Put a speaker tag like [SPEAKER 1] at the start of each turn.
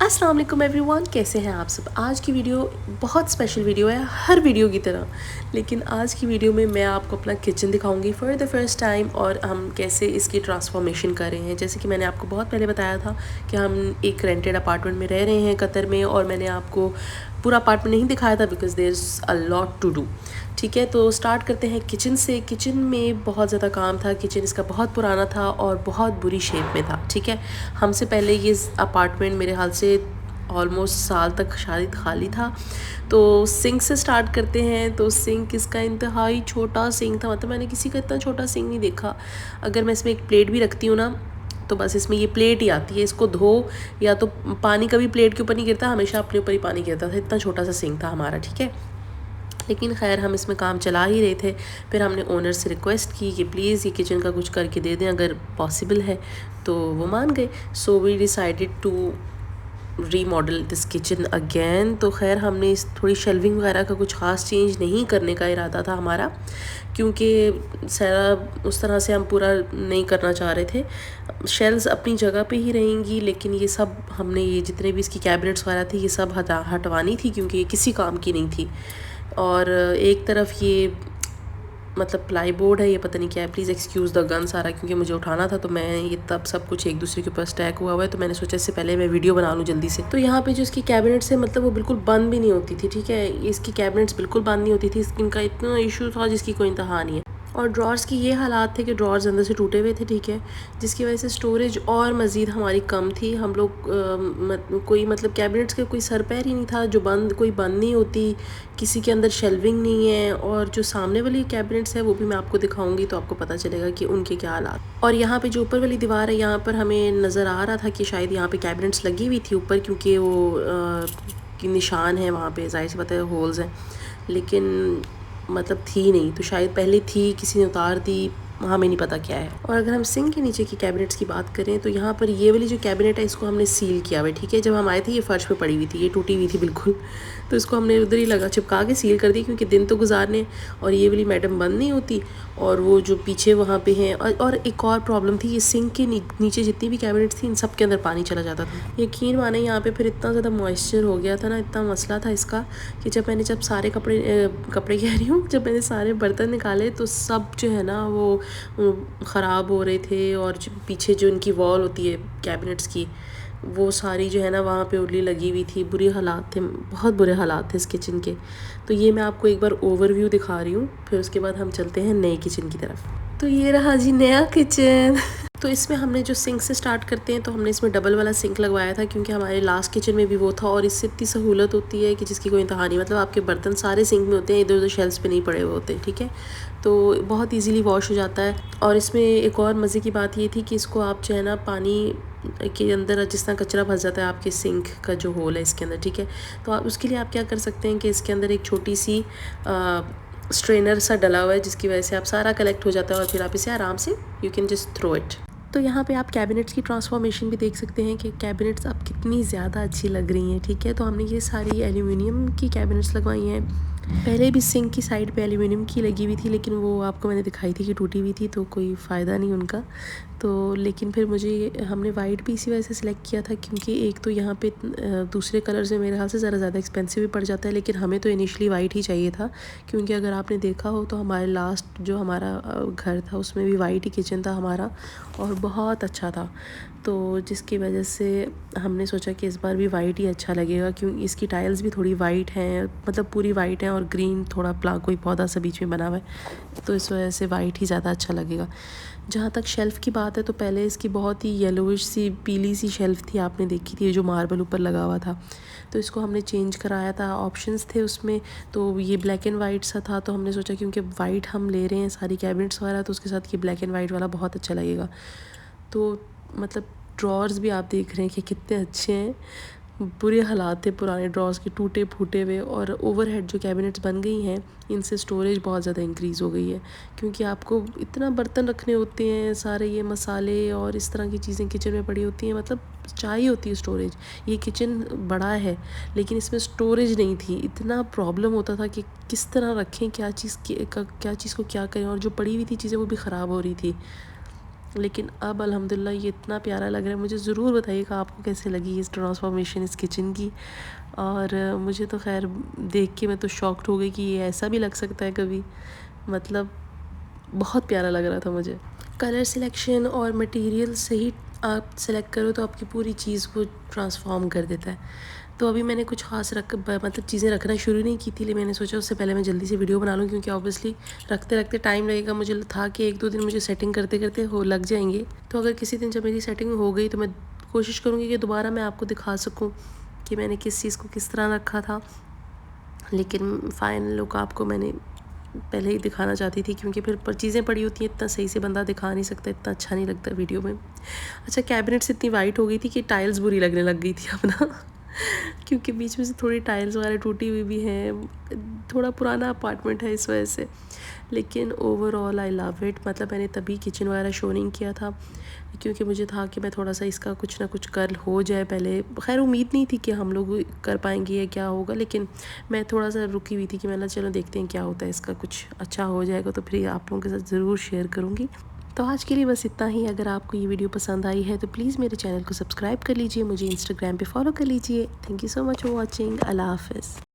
[SPEAKER 1] अस्सलाम वालेकुम एवरीवन, कैसे हैं आप सब। आज की वीडियो बहुत स्पेशल वीडियो है हर वीडियो की तरह, लेकिन आज की वीडियो में मैं आपको अपना किचन दिखाऊंगी फॉर द फर्स्ट टाइम और हम कैसे इसकी ट्रांसफॉर्मेशन कर रहे हैं। जैसे कि मैंने आपको बहुत पहले बताया था कि हम एक रेंटेड अपार्टमेंट में रह रहे हैं कतर में, और मैंने आपको पूरा अपार्टमेंट नहीं दिखाया था because there is a lot to do. ठीक है, तो स्टार्ट करते हैं किचन से। किचन में बहुत ज़्यादा काम था। किचन इसका बहुत पुराना था और बहुत बुरी शेप में था। ठीक है, हमसे पहले ये अपार्टमेंट मेरे हाल से ऑलमोस्ट साल तक शायद खाली था। तो सिंक से स्टार्ट करते हैं। तो सिंक इसका इंतहाई छोटा सिंक था, मतलब मैंने किसी का इतना छोटा सिंक नहीं देखा। अगर मैं इसमें एक प्लेट भी रखती हूँ ना, तो बस इसमें ये प्लेट ही आती है। इसको धो या तो पानी कभी प्लेट के ऊपर नहीं गिरता, हमेशा अपने ऊपर ही पानी गिरता था। इतना छोटा सा सिंक था हमारा। ठीक है, लेकिन खैर हम इसमें काम चला ही रहे थे। फिर हमने ओनर से रिक्वेस्ट की कि प्लीज़ ये किचन का कुछ करके दे दें अगर पॉसिबल है, तो वो मान गए। So we decided to remodel this kitchen again. तो खैर हमने इस थोड़ी शेल्विंग वगैरह का कुछ ख़ास चेंज नहीं करने का इरादा था हमारा, क्योंकि सारा उस तरह से हम पूरा नहीं करना चाह रहे थे। शेल्व्स अपनी जगह पे ही रहेंगी, लेकिन ये सब हमने, ये जितने भी इसकी कैबिनेट्स वगैरह थी, ये सब हटवानी थी क्योंकि ये किसी काम की नहीं थी। और एक तरफ ये मतलब प्लाई बोर्ड है, ये पता नहीं क्या है, प्लीज़ एक्सक्यूज़ द गन सारा, क्योंकि मुझे उठाना था। तो मैं ये तब सब कुछ एक दूसरे के ऊपर स्टैक हुआ है, तो मैंने सोचा इससे पहले मैं वीडियो बना लूँ जल्दी से। तो यहाँ पे जो इसकी कैबिनेट्स है, मतलब वो बिल्कुल बंद भी नहीं होती थी। ठीक है, इसकी कैबिनेट्स बिल्कुल बंद नहीं होती थी। इनका इतना इशू था जिसकी कोई इंतहा नहीं है। और ड्रॉर्स की ये हालात थे कि ड्रॉर्स अंदर से टूटे हुए थे। ठीक है, जिसकी वजह से स्टोरेज और मज़ीद हमारी कम थी। हम लोग कोई मतलब कैबिनेट्स के कोई सर पैर ही नहीं था जो कोई बंद नहीं होती, किसी के अंदर शेल्विंग नहीं है। और जो सामने वाली कैबिनेट्स है वो भी मैं आपको दिखाऊंगी, तो आपको पता चलेगा कि उनके क्या हालात। और यहाँ पे जो ऊपर वाली दीवार है, यहाँ पर हमें नज़र आ रहा था कि शायद यहाँ पे कैबिनेट्स लगी हुई थी ऊपर, क्योंकि वो की निशान है वहाँ पे, जाहिर सी बात है होल्स हैं, लेकिन मतलब थी नहीं। तो शायद पहले थी, किसी ने उतार दी, हमें नहीं पता क्या है। और अगर हम सिंक के नीचे की कैबिनेट्स की बात करें, तो यहाँ पर ये वाली जो कैबिनेट है इसको हमने सील किया हुआ है। ठीक है, जब हम आए थे ये फर्श पे पड़ी हुई थी, ये टूटी हुई थी बिल्कुल। तो इसको हमने उधर ही लगा चिपका के सील कर दी, क्योंकि दिन तो गुजारने। और ये वाली मैडम बंद नहीं होती, और वो जो पीछे वहाँ पे हैं। और एक और प्रॉब्लम थी, ये सिंक के नीचे जितनी भी कैबिनेट्स थी इन सब के अंदर पानी चला जाता था। यकीन माने यहाँ पे फिर इतना ज़्यादा मॉइस्चर हो गया था ना, इतना मसला था इसका, कि जब सारे कपड़े कह रही हूँ, जब मैंने सारे बर्तन निकाले तो सब जो है ना वो ख़राब हो रहे थे। और पीछे जो इनकी वॉल होती है कैबिनेट्स की, वो सारी जो है ना वहाँ पे उल्ली लगी हुई थी। बुरे हालात थे, बहुत बुरे हालात थे इस किचन के। तो ये मैं आपको एक बार ओवरव्यू दिखा रही हूँ, फिर उसके बाद हम चलते हैं नए किचन की तरफ। तो ये रहा जी नया किचन। तो इसमें हमने जो सिंक से स्टार्ट करते हैं, तो हमने इसमें डबल वाला सिंक लगवाया था, क्योंकि हमारे लास्ट किचन में भी वो था। और इससे इतनी सहूलत होती है कि जिसकी कोई इंतहा नहीं, मतलब आपके बर्तन सारे सिंक में होते हैं, इधर उधर शेल्फ्स पे नहीं पड़े हुए होते। ठीक है, तो बहुत इजीली वॉश हो जाता है। और इसमें एक और मज़े की बात ये थी कि इसको आप जो है ना पानी के अंदर जिस तरह कचरा फंस जाता है आपके सिंक का जो होल है इसके अंदर, ठीक है, तो आप उसके लिए आप क्या कर सकते हैं कि इसके अंदर एक छोटी सी स्ट्रेनर सा डला हुआ है, जिसकी वजह से आप सारा कलेक्ट हो जाता है और फिर आप इसे आराम से you can just throw it. तो यहाँ पे आप कैबिनेट्स की ट्रांसफॉर्मेशन भी देख सकते हैं कि कैबिनेट्स अब कितनी ज़्यादा अच्छी लग रही हैं। ठीक है, तो हमने ये सारी एल्यूमिनियम की कैबिनेट्स लगवाई हैं। पहले भी सिंक की साइड पे एल्यूमिनियम की लगी हुई थी, लेकिन वो आपको मैंने दिखाई थी कि टूटी हुई थी, तो कोई फ़ायदा नहीं उनका। तो लेकिन फिर हमने वाइट भी इसी वजह से सिलेक्ट किया था, क्योंकि एक तो यहाँ पे दूसरे कलर से मेरे ख्याल से ज़्यादा एक्सपेंसिव भी पड़ जाता है, लेकिन हमें तो इनिशियली वाइट ही चाहिए था। क्योंकि अगर आपने देखा हो तो हमारे लास्ट जो हमारा घर था उसमें भी वाइट ही किचन था हमारा, और बहुत अच्छा था। तो जिसकी वजह से हमने सोचा कि इस बार भी वाइट ही अच्छा लगेगा, क्योंकि इसकी टाइल्स भी थोड़ी वाइट हैं, मतलब पूरी वाइट है, और ग्रीन थोड़ा कोई पौधा सा बीच में बना हुआ है, तो इस वजह से वाइट ही ज़्यादा अच्छा लगेगा। जहाँ तक शेल्फ़ की बात है, तो पहले इसकी बहुत ही येलोइश सी पीली सी शेल्फ़ थी, आपने देखी थी, जो मार्बल ऊपर लगा हुआ था। तो इसको हमने चेंज कराया था, ऑप्शंस थे उसमें, तो ये ब्लैक एंड वाइट सा था। तो हमने सोचा क्योंकि वाइट हम ले रहे हैं सारी कैबिनेट्स वगैरह, तो उसके साथ ये ब्लैक एंड वाइट वाला बहुत अच्छा लगेगा। तो मतलब ड्रॉर्स भी आप देख रहे हैं कि कितने अच्छे हैं। बुरे हालात थे पुराने ड्रॉर्स के, टूटे फूटे हुए। और ओवरहेड जो कैबिनेट्स बन गई हैं, इनसे स्टोरेज बहुत ज़्यादा इंक्रीज़ हो गई है, क्योंकि आपको इतना बर्तन रखने होते हैं, सारे ये मसाले और इस तरह की चीज़ें किचन में पड़ी होती हैं, मतलब चाहिए होती है स्टोरेज। ये किचन बड़ा है, लेकिन इसमें स्टोरेज नहीं थी। इतना प्रॉब्लम होता था कि किस तरह रखें, क्या चीज़ को क्या करें, और जो पड़ी हुई थी चीज़ें वो भी ख़राब हो रही थी। लेकिन अब अल्हम्दुलिल्लाह ये इतना प्यारा लग रहा है। मुझे ज़रूर बताइएगा आपको कैसे लगी इस ट्रांसफॉर्मेशन इस किचन की। और मुझे तो खैर देख के मैं तो शॉक्ड हो गई कि ये ऐसा भी लग सकता है कभी, मतलब बहुत प्यारा लग रहा था मुझे। कलर सिलेक्शन और मटेरियल सही आप सेलेक्ट करो तो आपकी पूरी चीज़ को ट्रांसफॉर्म कर देता है। तो अभी मैंने कुछ ख़ास मतलब चीज़ें रखना शुरू नहीं की थी, लेकिन मैंने सोचा उससे पहले मैं जल्दी से वीडियो बना लूँ, क्योंकि ऑब्वियसली रखते रखते टाइम लगेगा। मुझे था कि 1-2 दिन मुझे सेटिंग करते करते हो लग जाएंगे। तो अगर किसी दिन जब मेरी सेटिंग हो गई तो मैं कोशिश करूँगी कि दोबारा मैं आपको दिखा सकूँ कि मैंने किस चीज़ को किस तरह रखा था। लेकिन फ़ाइनल लुक आपको मैंने पहले ही दिखाना चाहती थी, क्योंकि फिर पर चीज़ें पड़ी होती हैं, इतना सही से बंदा दिखा नहीं सकता, इतना अच्छा नहीं लगता वीडियो में। अच्छा, कैबिनेट्स इतनी वाइट हो गई थी कि टाइल्स बुरी लगने लग गई थी अब ना क्योंकि बीच में से थोड़ी टाइल्स वगैरह टूटी हुई भी हैं, थोड़ा पुराना अपार्टमेंट है इस वजह से। लेकिन ओवरऑल आई लव इट। मतलब मैंने तभी किचन वगैरह शो नहीं किया था, क्योंकि मुझे था कि मैं थोड़ा सा इसका कुछ ना कुछ कर हो जाए पहले। खैर उम्मीद नहीं थी कि हम लोग कर पाएंगे या क्या होगा, लेकिन मैं थोड़ा सा रुकी हुई थी कि मैंने चलो देखते हैं क्या होता है, इसका कुछ अच्छा हो जाएगा तो फिर आप लोगों के साथ ज़रूर शेयर करूँगी। तो आज के लिए बस इतना ही। अगर आपको ये वीडियो पसंद आई है तो प्लीज़ मेरे चैनल को सब्सक्राइब कर लीजिए, मुझे इंस्टाग्राम पे फॉलो कर लीजिए। Thank you so much for watching. अल्लाह हाफ़िज़।